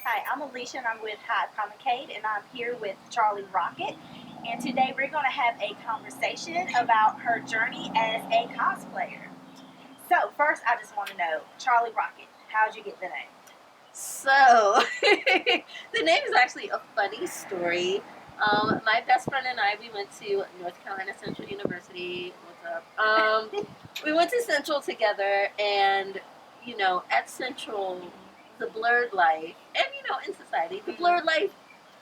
Hi, I'm Alicia and I'm with HIVE Comicade and I'm here with Charlie Rocket. And today we're going to have a conversation about her journey as a cosplayer. So first I just want to know, Charlie Rocket, how'd you get the name? So, the name is actually a funny story. My best friend and I, we went to North Carolina Central University. What's up? We went to Central together, and, you know, at Central, the Blerd life, and, you know, in society, the Blerd life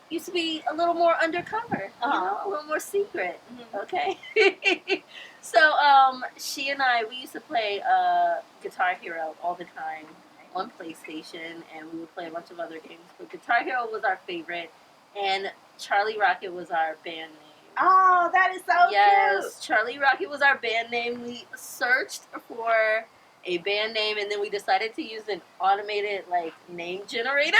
used to be a little more undercover, you know, a little more secret, okay? So, she and I, we used to play Guitar Hero all the time on PlayStation, and we would play a bunch of other games, but Guitar Hero was our favorite, and Charlie Rocket was our band name. Oh, that is so cute! Yes, Charlie Rocket was our band name. We searched for a band name, and then we decided to use an automated, like, name generator.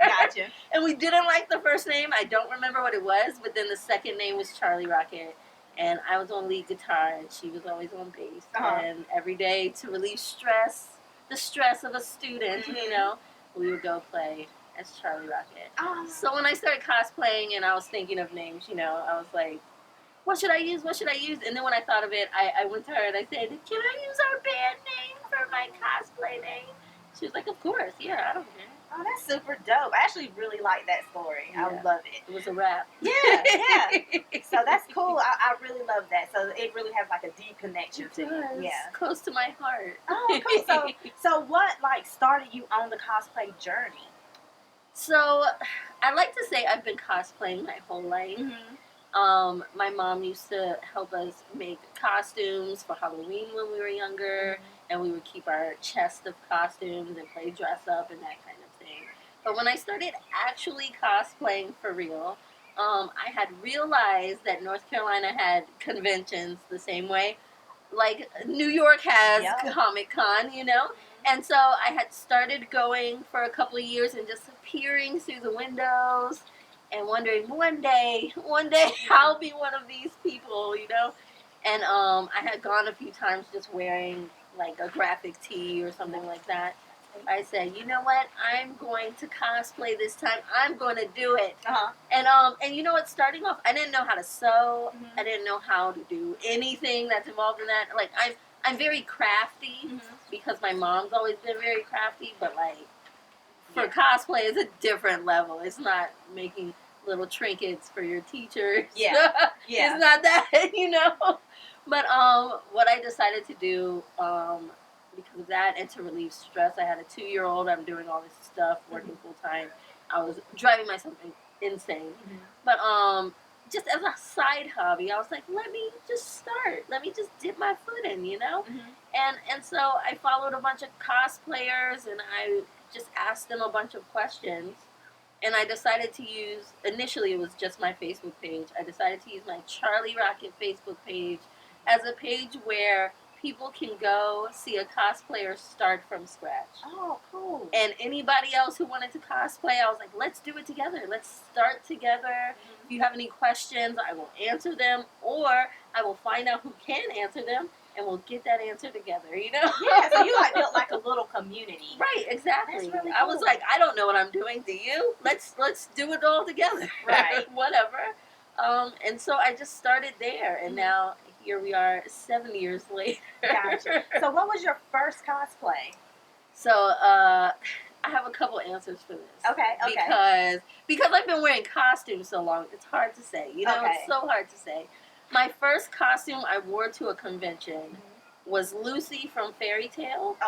Gotcha. And we didn't like the first name. I don't remember what it was, but then the second name was Charlie Rocket, and I was on lead guitar, and she was always on bass, and every day to relieve the stress of a student, you know, we would go play as Charlie Rocket. So when I started cosplaying and I was thinking of names, you know, I was like, what should I use? And then when I thought of it, I went to her and I said, can I use our band name for my cosplay name? She was like, of course, yeah, I don't care. Oh, that's super dope. I actually really like that story. Yeah. I love it. It was a wrap. Yeah. So that's cool. I really love that. So it really has like a deep connection to you. Yeah. Close to my heart. Oh, cool. So what like started you on the cosplay journey? So I like to say I've been cosplaying my whole life. My mom used to help us make costumes for Halloween when we were younger, and we would keep our chest of costumes and play dress up and that kind of thing. But when I started actually cosplaying for real, I had realized that North Carolina had conventions the same way, like New York has Comic-Con, you know? And so I had started going for a couple of years and just peering through the windows and wondering, one day, I'll be one of these people, you know? And I had gone a few times just wearing, like, a graphic tee or something like that. I said, you know what? I'm going to cosplay this time. I'm going to do it. And you know what? Starting off, I didn't know how to sew. I didn't know how to do anything that's involved in that. Like, I'm very crafty because my mom's always been very crafty, but, like, for cosplay, it's a different level. It's not making little trinkets for your teachers. It's not that, you know. But what I decided to do, because of that and to relieve stress, I had a 2-year-old. I'm doing all this stuff, working full time. I was driving myself insane. But just as a side hobby, I was like, let me just start. Let me just dip my foot in, you know. And so I followed a bunch of cosplayers, and I just asked them a bunch of questions, and I decided to use, initially it was just my Facebook page, I decided to use my Charlie Rocket Facebook page as a page where people can go see a cosplayer start from scratch. Oh, cool. And anybody else who wanted to cosplay, I was like, let's do it together. Let's start together. If you have any questions, I will answer them, or I will find out who can answer them, and we'll get that answer together, you know? Yeah, so you like built like a little community. Right, exactly. That's really cool. I was like, I don't know what I'm doing. Do you? Let's do it all together. Right. Whatever. And so I just started there, and now here we are 7 years later. Gotcha. So what was your first cosplay? So I have a couple answers for this. Okay. Because I've been wearing costumes so long, it's hard to say. You know, it's so hard to say. My first costume I wore to a convention was Lucy from Fairy Tail.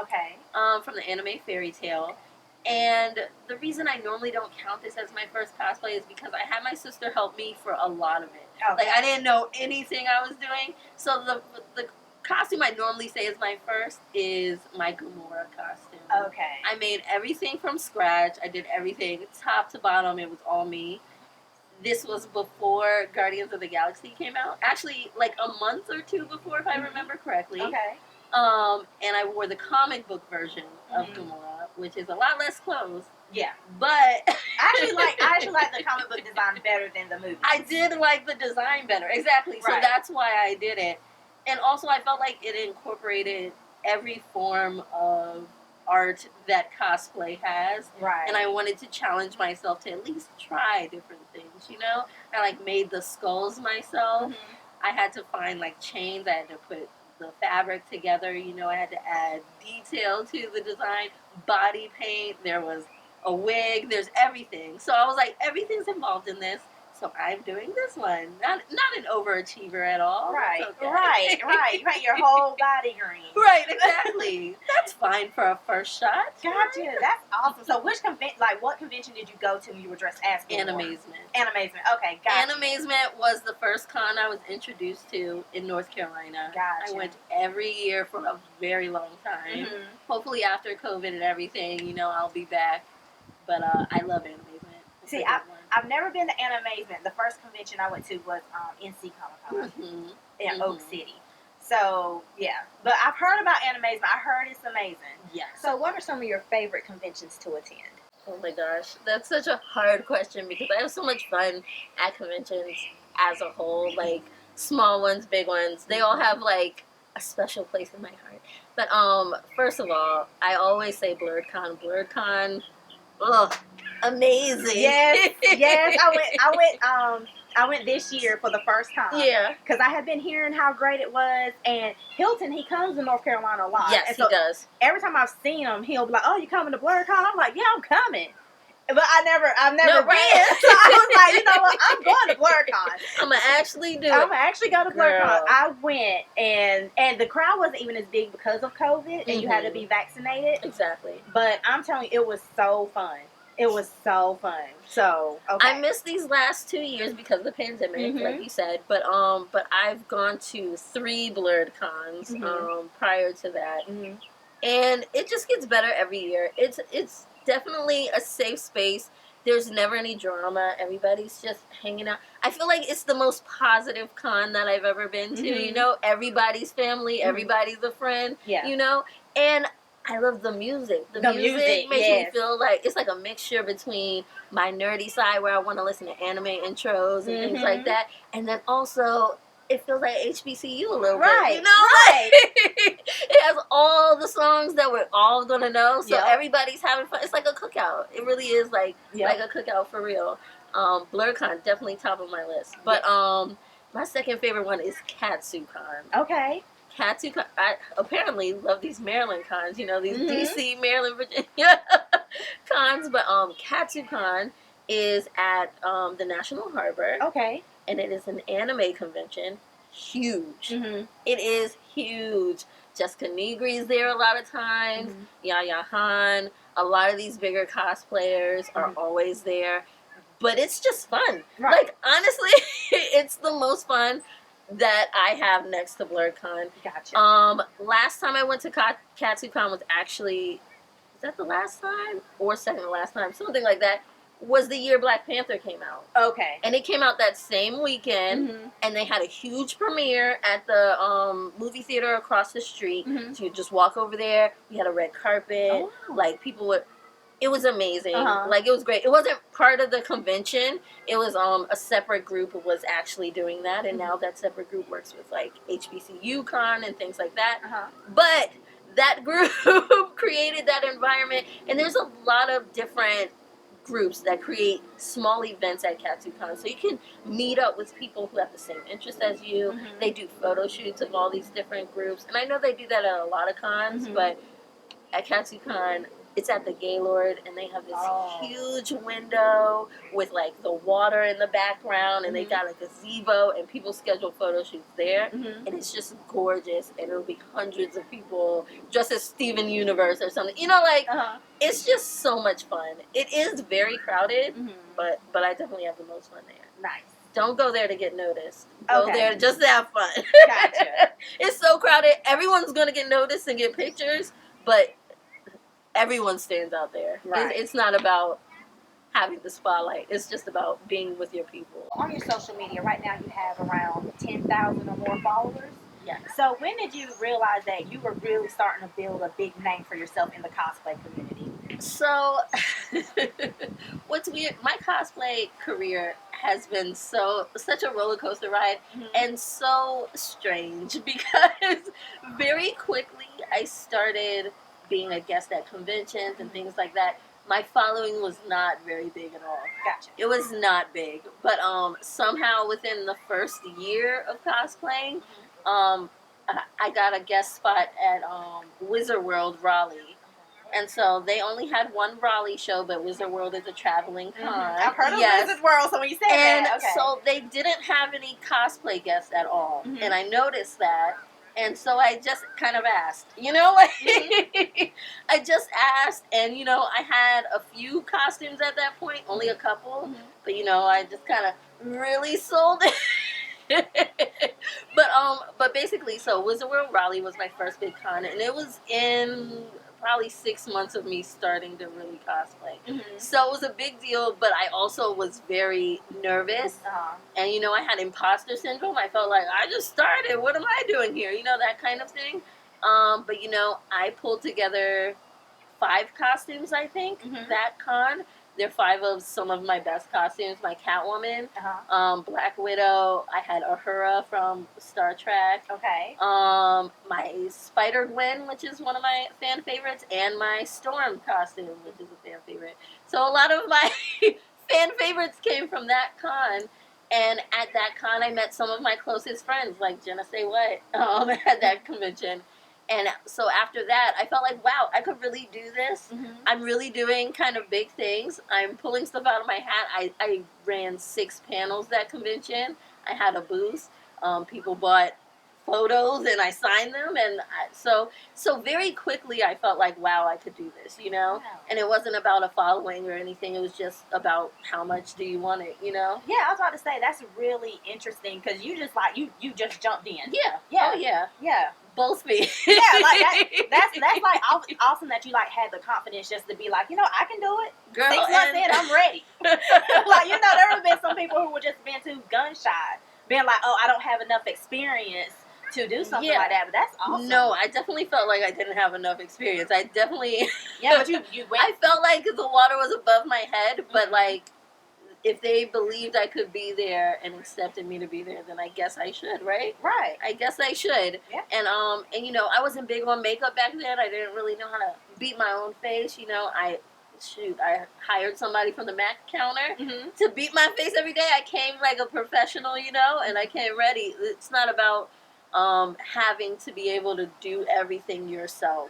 From the anime Fairy Tail. And the reason I normally don't count this as my first cosplay is because I had my sister help me for a lot of it. Like, I didn't know anything I was doing. So the costume I normally say is my first is my Gamora costume. I made everything from scratch. I did everything top to bottom. It was all me. This was before Guardians of the Galaxy came out. Actually, like a month or two before, if I remember correctly. And I wore the comic book version of Gamora, which is a lot less clothes. But I actually like the comic book design better than the movie. I did like the design better. Exactly. So that's why I did it. And also I felt like it incorporated every form of art that cosplay has. Right. And I wanted to challenge myself to at least try different things, you know? I like made the skulls myself. Mm-hmm. I had to find like chains. I had to put the fabric together, you know, I had to add detail to the design, body paint, there was a wig, there's everything. So I was like, everything's involved in this. So I'm doing this one. Not an overachiever at all. Right, Okay. right. You paint your whole body green. Right, exactly. That's fine for a first shot. Gotcha. That's awesome. So what convention did you go to when you were dressed as Blerd? Animazement. Animazement. Okay, gotcha. Animazement was the first con I was introduced to in North Carolina. Gotcha. I went every year for a very long time. Mm-hmm. Hopefully after COVID and everything, you know, I'll be back. But I love Animazement. See, I've never been to Animazement. The first convention I went to was NC Comic Con in Oak City. So, yeah. But I've heard about Animazement. I heard it's amazing. Yes. So, what are some of your favorite conventions to attend? Oh my gosh, that's such a hard question because I have so much fun at conventions as a whole. Like, small ones, big ones. They all have, like, a special place in my heart. But, first of all, I always say BlerdCon. BlerdCon, ugh, amazing. Yes. I went this year for the first time. Yeah. Because I had been hearing how great it was, and Hilton, he comes to North Carolina a lot. Yes, and so he does. Every time I've seen him, he'll be like, "Oh, you coming to BlerdCon?" I'm like, "Yeah, I'm coming." But I've never been. Right. So I was like, you know what? I'm going to BlerdCon. I'm gonna actually do it. I'm gonna actually go to Girl. BlerdCon. I went, and the crowd wasn't even as big because of COVID, and you had to be vaccinated. Exactly. But I'm telling you, it was so fun. It was so fun. So, okay. I missed these last 2 years because of the pandemic, like you said. But I've gone to 3 BlerdCons prior to that, and it just gets better every year. It's definitely a safe space. There's never any drama. Everybody's just hanging out. I feel like it's the most positive con that I've ever been to. You know, everybody's family, everybody's a friend. Yeah. You know, and I love the music. The music makes me feel like it's like a mixture between my nerdy side where I want to listen to anime intros and things like that, and then also it feels like HBCU a little bit. You know, right. It has all the songs that we're all gonna know, so everybody's having fun. It's like a cookout. It really is like a cookout for real. BlerdCon definitely top of my list, but my second favorite one is KatsuCon. Okay. KatsuCon, I apparently love these Maryland cons, you know, these DC, Maryland, Virginia cons, but KatsuCon is at the National Harbor. Okay. And it is an anime convention. Huge. It is huge. Jessica Nigri's there a lot of times. Yaya Han. A lot of these bigger cosplayers are always there. But it's just fun. Right. Like, honestly, it's the most fun that I have next to BlerdCon. Gotcha. Last time I went to KatsuCon was actually, is that the last time? Or second to last time? Something like that. Was the year Black Panther came out. Okay. And it came out that same weekend, and they had a huge premiere at the movie theater across the street. So you just walk over there. We had a red carpet. Like, people would... It was amazing. Like, it was great. It wasn't part of the convention. It was a separate group who was actually doing that, and now that separate group works with, like, HBCU Con and things like that. But that group created that environment, and there's a lot of different groups that create small events at KatsuCon, so you can meet up with people who have the same interest as you. They do photo shoots of all these different groups, and I know they do that at a lot of cons, but at KatsuCon, it's at the Gaylord, and they have this huge window with, like, the water in the background, and they got a gazebo, and people schedule photo shoots there, and it's just gorgeous, and it'll be hundreds of people dressed as Steven Universe or something. You know, like, it's just so much fun. It is very crowded, but I definitely have the most fun there. Nice. Don't go there to get noticed. Go there just to have fun. Gotcha. It's so crowded. Everyone's going to get noticed and get pictures, but everyone stands out there. Right. It's not about having the spotlight. It's just about being with your people. On your social media, right now you have around 10,000 or more followers. Yes. So when did you realize that you were really starting to build a big name for yourself in the cosplay community? So, what's weird, my cosplay career has been such a roller coaster ride and so strange because very quickly I started being a guest at conventions and things like that, my following was not very big at all. Gotcha. It was not big, but somehow within the first year of cosplaying, I got a guest spot at Wizard World Raleigh. And so they only had one Raleigh show, but Wizard World is a traveling con. I've heard of Wizard World, so when you said that, okay. So they didn't have any cosplay guests at all. And I noticed that. And so I just kind of asked, you know, like, I just asked, and, you know, I had a few costumes at that point, only a couple, but, you know, I just kind of really sold it. But basically, so Wizard World Raleigh was my first big con, and it was in probably 6 months of me starting to really cosplay. So it was a big deal, but I also was very nervous. And, you know, I had imposter syndrome. I felt like, I just started. What am I doing here? You know, that kind of thing. But, you know, I pulled together 5 costumes, I think, that con. They're 5 of some of my best costumes. My Catwoman, Black Widow. I had Uhura from Star Trek. Okay. My Spider-Gwen, which is one of my fan favorites, and my Storm costume, which is a fan favorite. So a lot of my fan favorites came from that con. And at that con, I met some of my closest friends, like Jenna Say What, at that convention. And so after that, I felt like, wow, I could really do this. I'm really doing kind of big things. I'm pulling stuff out of my hat. I ran 6 panels that convention. I had a booth. People bought photos and I signed them. And so very quickly I felt like, wow, I could do this, you know? Wow. And it wasn't about a following or anything. It was just about how much do you want it, you know? Yeah, I was about to say, that's really interesting because you just like, you just jumped in. Yeah. Yeah. Oh, yeah. Yeah. Both me. Yeah, like that's like awesome that you like had the confidence just to be like, you know, I can do it. Girl, 6 months in, I'm ready. Like, you know, there have been some people who were just been too gun shy, being like, oh, I don't have enough experience to do something like that. But that's awesome. No, I definitely felt like I didn't have enough experience. I definitely yeah, but you went. I felt like the water was above my head, but like if they believed I could be there and accepted me to be there, then I guess I should, right? Right. I guess I should. Yeah. And you know, I wasn't big on makeup back then. I didn't really know how to beat my own face. You know, I hired somebody from the Mac counter to beat my face every day. I came like a professional, you know, and I came ready. It's not about having to be able to do everything yourself.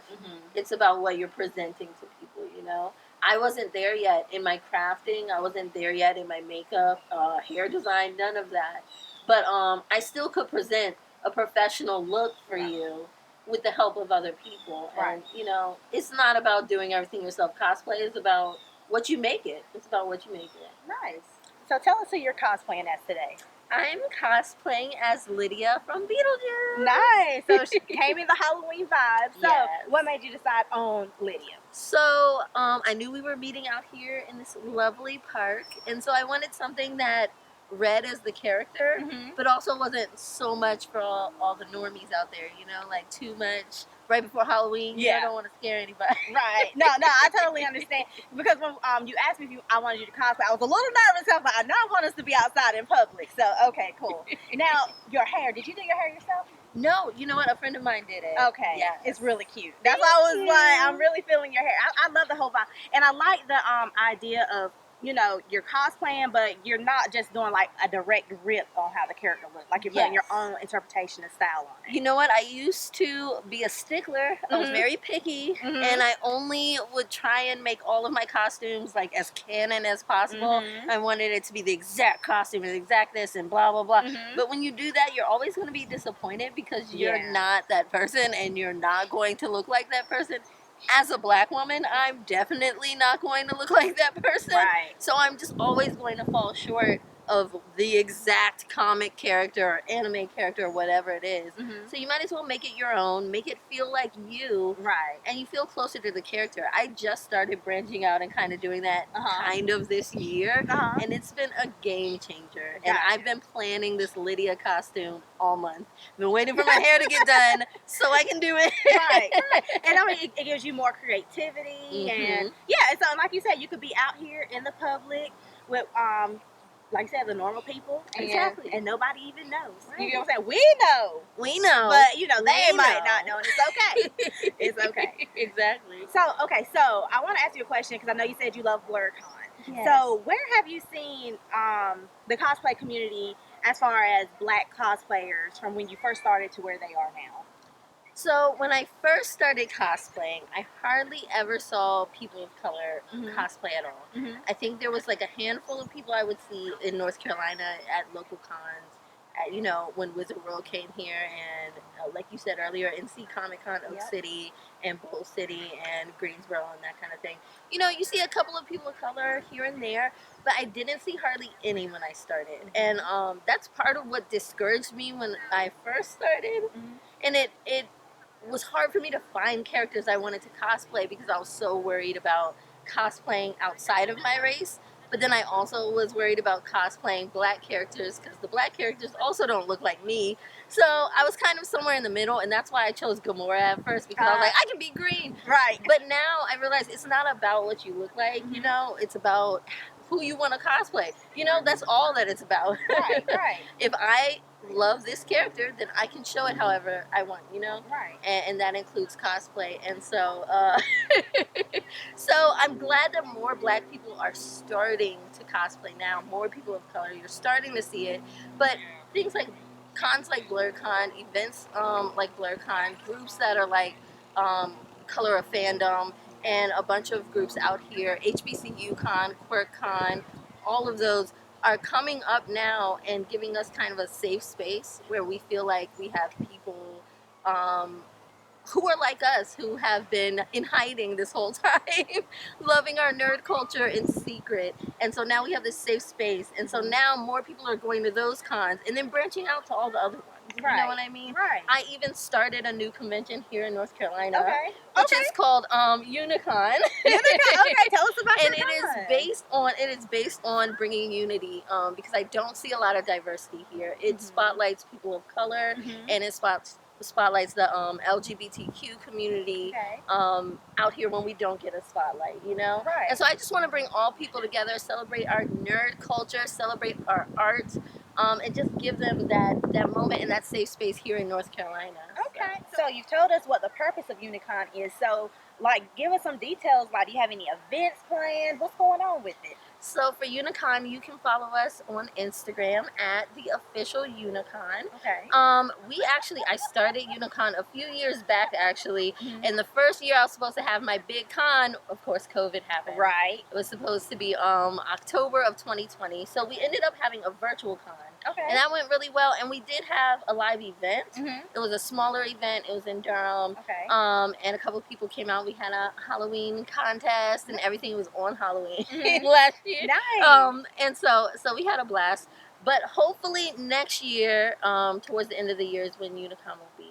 It's about what you're presenting to people, you know. I wasn't there yet in my crafting. I wasn't there yet in my makeup, hair design, none of that. But I still could present a professional look for you with the help of other people. Right. And, you know, it's not about doing everything yourself. Cosplay is about what you make it. It's about what you make it. Nice. So tell us who you're cosplaying as today. I'm cosplaying as Lydia from Beetlejuice. Nice. So she came in the Halloween vibe. So Yes. what made you decide on Lydia? So I knew we were meeting out here in this lovely park, and so I wanted something that read as the character, but also wasn't so much for all the normies out there, you know, like too much right before Halloween. Yeah. I don't want to scare anybody. Right. No, I totally understand. Because when you asked me if I wanted you to cosplay, I was a little nervous. I was like, I know I want us to be outside in public. So, okay, cool. Now, your hair. Did you do your hair yourself? No, you know what? A friend of mine did it. Okay. Yeah. It's really cute. That's why I was like, I'm really feeling your hair. I love the whole vibe. And I like the idea of, you know, you're cosplaying, but you're not just doing like a direct rip on how the character looks. Like you're putting your own interpretation and style on it. You know what? I used to be a stickler. I was very picky, and I only would try and make all of my costumes like as canon as possible. I wanted it to be the exact costume and exact this and blah, blah, blah. But when you do that, you're always going to be disappointed because you're not that person and you're not going to look like that person. As a black woman, I'm definitely not going to look like that person. Right. So I'm just always going to fall short of the exact comic character or anime character or whatever it is. So you might as well make it your own, make it feel like you. Right. And you feel closer to the character. I just started branching out and kind of doing that kind of this year. And it's been a game changer. And I've been planning this Lydia costume all month. I've been waiting for my hair to get done so I can do it. Right. And I mean, it gives you more creativity. And yeah, and so like you said, you could be out here in the public with like I said, the normal people. Exactly. And nobody even knows. Right. You know what I'm saying? We know. But, they might not know, and it's okay. It's okay. Exactly. So I want to ask you a question, because I know you said you love BlerdCon. Yes. So, where have you seen the cosplay community as far as Black cosplayers from when you first started to where they are now? So when I first started cosplaying, I hardly ever saw people of color cosplay at all. Mm-hmm. I think there was like a handful of people I would see in North Carolina at local cons, when Wizard World came here, and like you said earlier, NC Comic Con, Oak City, and Bowl City, and Greensboro, and that kind of thing. You see a couple of people of color here and there, but I didn't see hardly any when I started. And that's part of what discouraged me when I first started. Mm-hmm. And it was hard for me to find characters I wanted to cosplay because I was so worried about cosplaying outside of my race. But then I also was worried about cosplaying Black characters because the Black characters also don't look like me. So I was kind of somewhere in the middle, and that's why I chose Gamora at first, because I was like, I can be green. Right. But now I realize it's not about what you look like, it's about who you want to cosplay. That's all that it's about. Right. If I love this character, then I can show it however I want, Right. and that includes cosplay. And so so I'm glad that more Black people are starting to cosplay now, more people of color, you're starting to see it. But things like cons like BlerdCon, events like BlerdCon, groups that are like Color of Fandom, and a bunch of groups out here, HBCU Con, QuirkCon, all of those are coming up now and giving us kind of a safe space where we feel like we have people who are like us, who have been in hiding this whole time, loving our nerd culture in secret. And so now we have this safe space. And so now more people are going to those cons and then branching out to all the other ones. Right. You know what I mean? Right. I even started a new convention here in North Carolina, which is called Unicon. Unicon. Okay, tell us about and your con. It is based on bringing unity, because I don't see a lot of diversity here. It spotlights people of color, and it spotlights the LGBTQ community out here when we don't get a spotlight, Right. And so I just want to bring all people together, celebrate our nerd culture, celebrate our art, and just give them that moment and that safe space here in North Carolina. Okay. So you've told us what the purpose of Unicon is. So, give us some details. Do you have any events planned? What's going on with it? So for Unicon, you can follow us on Instagram at the official Unicon. Okay. I started Unicon a few years back, actually. And the first year I was supposed to have my big con, of course, COVID happened. Right. It was supposed to be October of 2020. So we ended up having a virtual con. Okay. And that went really well. And we did have a live event. It was a smaller event. It was in Durham. Okay. And a couple of people came out. We had a Halloween contest, and everything was on Halloween last year. Nice. And so we had a blast. But hopefully next year, towards the end of the year, is when Unicon will be.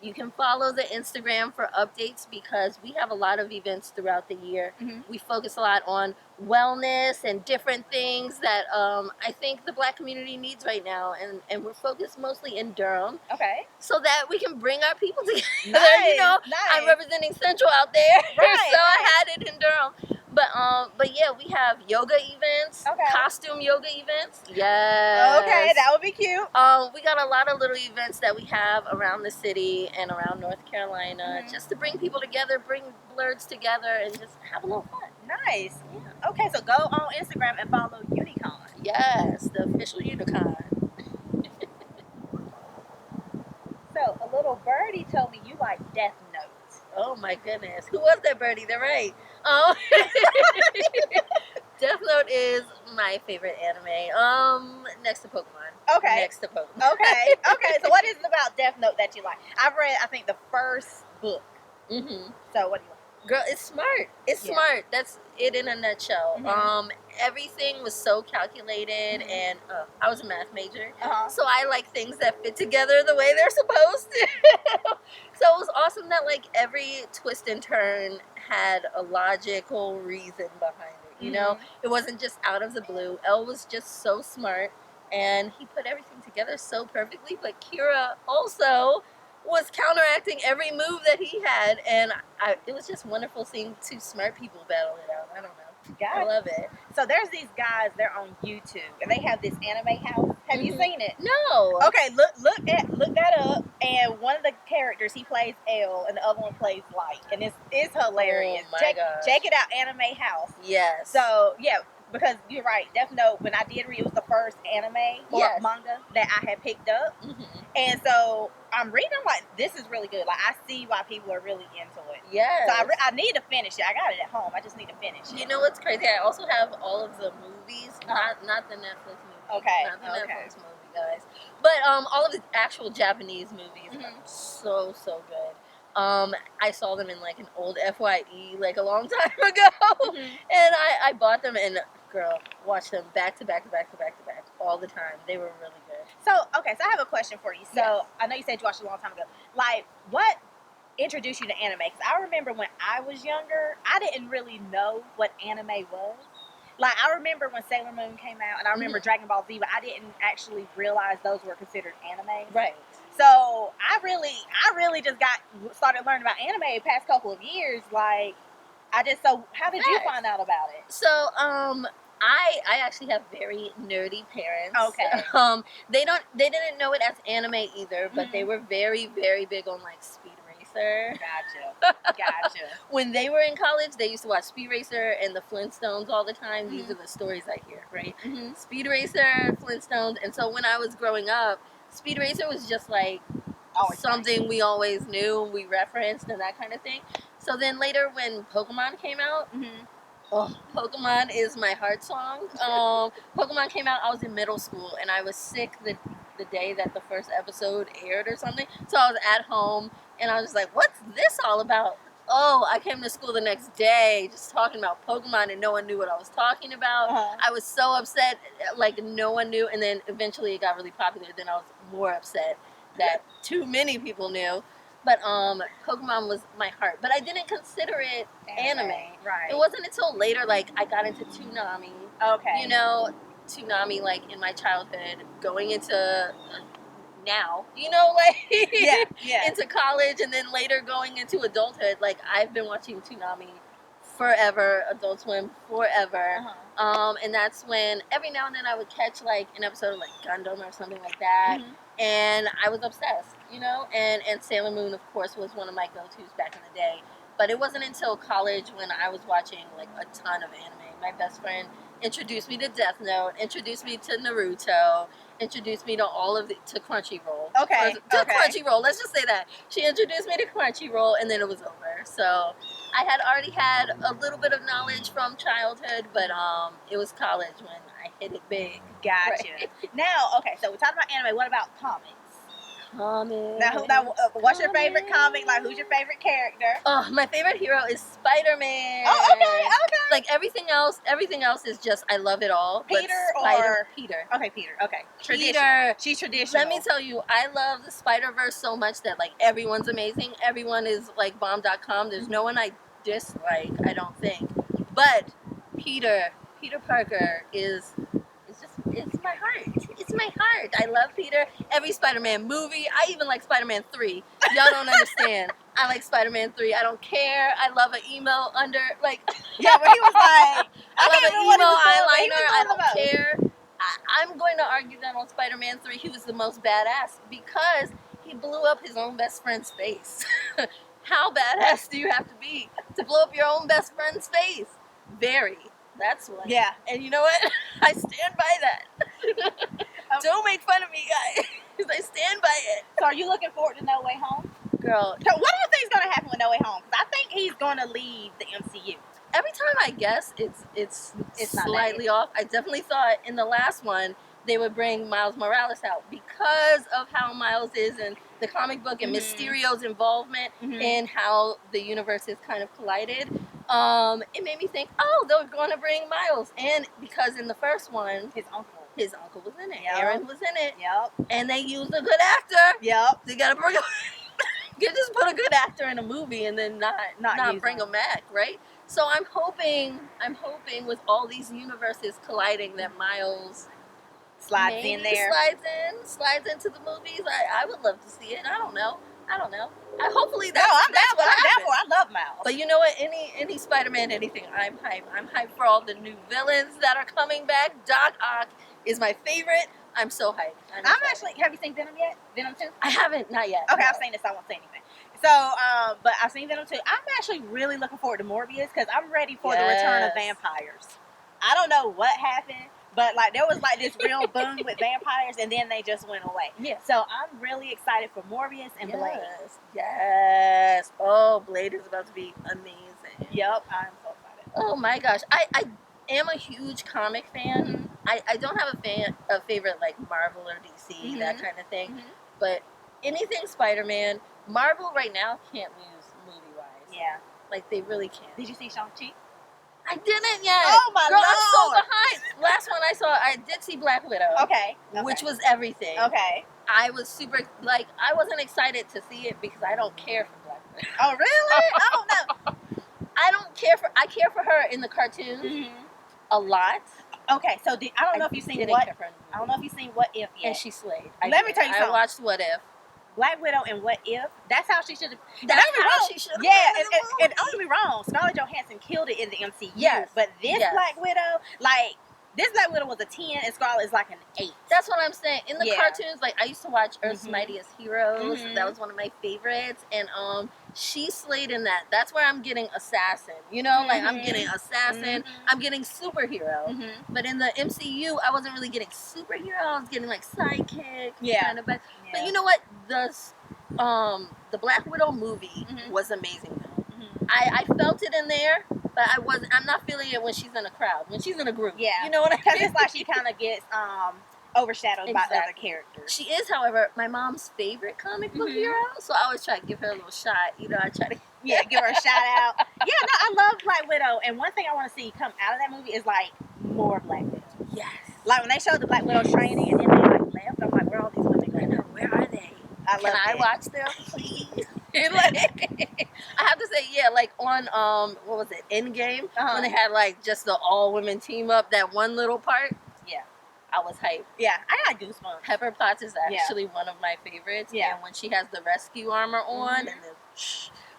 You can follow the Instagram for updates because we have a lot of events throughout the year. We focus a lot on wellness and different things that I think the Black community needs right now. And we're focused mostly in Durham. Okay. So that we can bring our people together. Nice. I'm representing Central out there. Right, So I had it in Durham. But yeah, we have yoga events, costume yoga events. Yes. Okay, that would be cute. We got a lot of little events that we have around the city and around North Carolina, just to bring people together, bring Blerds together, and just have a little fun. Nice. Yeah. Okay, so go on Instagram and follow Unicon. Yes, the official Unicon. So a little birdie told me you like Death Note. Oh my goodness. Who was that birdie? They're right. Death Note is my favorite anime. Next to Pokemon. Okay. Next to Pokemon. Okay. So what is it about Death Note that you like? I've read, I think, the first book. So what do you like? Girl, it's smart. It's smart. That's it in a nutshell. Everything was so calculated, and I was a math major, so I like things that fit together the way they're supposed to. So it was awesome that every twist and turn had a logical reason behind it. It wasn't just out of the blue. Elle was just so smart, and he put everything together so perfectly. But Kira also was counteracting every move that he had, and it was just wonderful seeing two smart people battle it out. I don't know. I love it. So there's these guys, they're on YouTube, and they have this anime house. Have you seen it? No. Okay, look that up. And one of the characters, he plays L, and the other one plays Light, and it's hilarious. Oh my gosh. Check it out, Anime House. Yes. So yeah, because you're right, Death Note. When I did read, it was the first anime or manga that I had picked up, and so I'm reading. I'm like, this is really good. Like, I see why people are really into it. Yes. So I need to finish it. I got it at home. I just need to finish it. You know what's crazy? I also have all of the movies, not the Netflix movie. Okay. Not the Netflix movie, guys. But all of the actual Japanese movies are so good. I saw them in like an old FYE like a long time ago, and I bought them and girl, watched them back to back all the time. They were really good. So okay, so I have a question for you. So I know you said you watched it a long time ago. Like, what introduced you to anime? Because I remember when I was younger, I didn't really know what anime was. Like, I remember when Sailor Moon came out, and I remember Dragon Ball Z, but I didn't actually realize those were considered anime. Right. So I really just started learning about anime the past couple of years. Like, so how did you find out about it? So, I actually have very nerdy parents. Okay. They didn't know it as anime either, but they were very, very big on like Speed Racer. Gotcha. When they were in college, they used to watch Speed Racer and the Flintstones all the time. These are the stories I hear, right? Speed Racer, Flintstones, and so when I was growing up, Speed Racer was just like something we always knew, we referenced, and that kind of thing. So then later when Pokemon came out, Pokemon is my heart song. Pokemon came out, I was in middle school, and I was sick the day that the first episode aired or something. So I was at home, and I was just like, what's this all about? Oh, I came to school the next day just talking about Pokemon, and no one knew what I was talking about. I was so upset, like no one knew, and then eventually it got really popular. Then I was more upset that too many people knew. But Pokemon was my heart. But I didn't consider it anime. Right. It wasn't until later, like, I got into Toonami. Okay. You know, Toonami, like, in my childhood, going into now, you know, like, into college, and then later going into adulthood. Like, I've been watching Toonami forever, Adult Swim forever. And that's when every now and then I would catch, like, an episode of, like, Gundam or something like that. And I was obsessed, you know, and Sailor Moon, of course, was one of my go-tos back in the day. But it wasn't until college when I was watching, like, a ton of anime. My best friend introduced me to Death Note, introduced me to Naruto, introduced me to to Crunchyroll. Crunchyroll, let's just say that. She introduced me to Crunchyroll, and then it was over. So I had already had a little bit of knowledge from childhood, but it was college when I hit it big. Gotcha. Right. Now, okay, so we talked about anime. What about comics? Comics. Now, what's your favorite comic? Like, who's your favorite character? Oh, my favorite hero is SpiderMan. Oh, okay. Like, everything else is just, I love it all. Peter. Okay, Peter. Okay. Peter. She's traditional. Let me tell you, I love the Spider-Verse so much that, like, everyone's amazing. Everyone is, like, bomb.com. There's no one I dislike, I don't think. But Peter Parker it's my heart. It's my heart. I love Peter. Every Spider-Man movie. I even like Spider-Man 3. Y'all don't understand. I like Spider-Man 3. I don't care. I love an emo under, like... Yeah, but he was like... I love an emo eyeliner. I don't care. I'm going to argue that on Spider-Man 3, he was the most badass because he blew up his own best friend's face. How badass do you have to be to blow up your own best friend's face? Very. That's one. Yeah. And you know what? I stand by that. Don't make fun of me, guys. I stand by it. So are you looking forward to No Way Home? Girl. So what do you think is going to happen with No Way Home? Because I think he's going to leave the MCU. Every time I guess, it's slightly off. I definitely thought in the last one they would bring Miles Morales out because of how Miles is in the comic book and Mysterio's involvement in how the universe is kind of collided. It made me think, oh, they're going to bring Miles. And because in the first one, his uncle was in it. Yep. Aaron was in it. Yep. And they used a good actor. Yep. They got to bring you just put a good actor in a movie and then not bring him back, right? So I'm hoping with all these universes colliding that Miles slides in there. Slides into the movies. I would love to see it. I don't know. I don't know. Hopefully No, that's I'm that's down for what it. I'm down happens. for it. I love Miles. But you know what? Any Spider-Man, anything, I'm hyped. I'm hyped for all the new villains that are coming back. Doc Ock is my favorite. I'm so hyped. I'm actually. Have you seen Venom yet? Venom 2? I haven't, not yet. Okay, no. I've seen this. So I won't say anything. So, but I've seen Venom 2. I'm actually really looking forward to Morbius because I'm ready for the return of vampires. I don't know what happened, but like there was like this real boom with vampires, and then they just went away. Yeah. So I'm really excited for Morbius and Blade. Yes. Oh, Blade is about to be amazing. Yep, I'm so excited. Oh my gosh. I am a huge comic fan. I don't have a favorite like Marvel or DC, that kind of thing. But anything Spider-Man, Marvel right now can't lose movie-wise. Yeah. Like they really can't. Did you see Shang-Chi? I didn't yet. Oh my Girl, Lord. I'm so behind. Last one I saw, I did see Black Widow. Okay. Which was everything. Okay. I was super, like, I wasn't excited to see it because I don't care for Black Widow. Oh, really? I don't know. I care for her in the cartoons a lot. Okay, so I don't know if you've seen What. I don't know if you've seen What If yet. And she slayed. Let me tell you something. I watched What If. Black Widow and What If. That's how she should have. That's how she should have. Yeah, and don't get me wrong. Scarlett Johansson killed it in the MCU. Yes. But this Black Widow, like, this Black Widow was a 10 and Scarlett is like an 8. That's what I'm saying. In the cartoons, like, I used to watch Earth's Mightiest Heroes. That was one of my favorites. And she slayed in that. That's where I'm getting assassin. You know, like, I'm getting assassin. I'm getting superhero. But in the MCU, I wasn't really getting superhero. I was getting, like, sidekick. Kind of. But you know what? The Black Widow movie was amazing. I felt it in there, but I'm not feeling it when she's in a crowd. When she's in a group. Yeah. You know what I mean? Because it's like she kind of gets overshadowed by other characters. She is, however, my mom's favorite comic book hero, so I always try to give her a little shot. You know, I try to give her a shout out. Yeah, no, I love Black Widow, and one thing I want to see come out of that movie is like more Black Widow. Yes. Like when they showed the Black Widow training and then they like left, I'm like, where are all these women going? Where are they? Can I watch them, please? I have to say, like on what was it, Endgame, when they had like just the all women team up, that one little part. Yeah, I was hyped. Yeah, I got goosebumps. Pepper Potts is actually one of my favorites. Yeah, and when she has the rescue armor on and then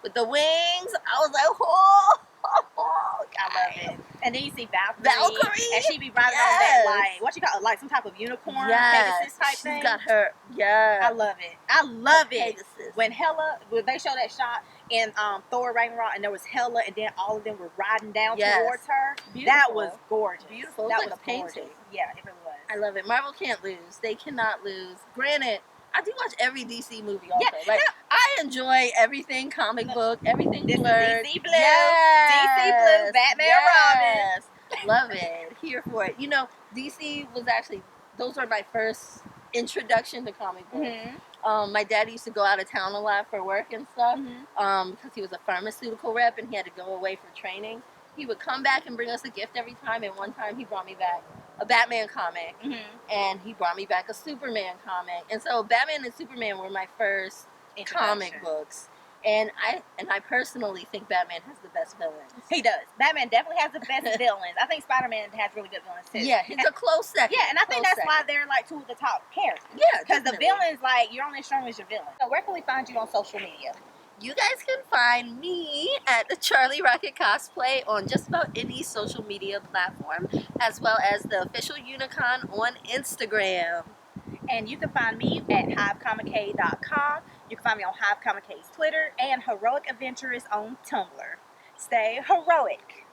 with the wings, I was like, oh, I love it. And then you see Valkyrie, and she be riding on that like what you call it, like some type of unicorn Pegasus type thing. She's got her. I love it. I love it. When they show that shot in Thor Ragnarok, and there was Hela, and then all of them were riding down towards her. Beautiful. That was gorgeous. Beautiful. That was was like a painting. gorgeous. Yeah, it really was. I love it. Marvel can't lose. They cannot lose. Granted, I do watch every DC movie also. I enjoy everything comic book, everything Blerd. DC Blue. DC Blue, Batman Robin. Love it. Here for it. You know, DC was actually, those were my first introduction to comic books. My dad used to go out of town a lot for work and stuff because he was a pharmaceutical rep and he had to go away for training. He would come back and bring us a gift every time, and one time he brought me back a Batman comic, and he brought me back a Superman comic. And so Batman and Superman were my first comic books. And I personally think Batman has the best villains. He does. Batman definitely has the best villains. I think Spider-Man has really good villains too. Yeah, he's a close second. Yeah, and I think that's why they're like two of the top characters. Yeah, because the villains, like, you're only as strong as your villain. So where can we find you on social media? You guys can find me at the Charlie Rocket Cosplay on just about any social media platform, as well as the official Unicon on Instagram. And you can find me at HIVEComicade.com. You can find me on HIVE Comicade's Twitter and Heroic Adventurists on Tumblr. Stay heroic.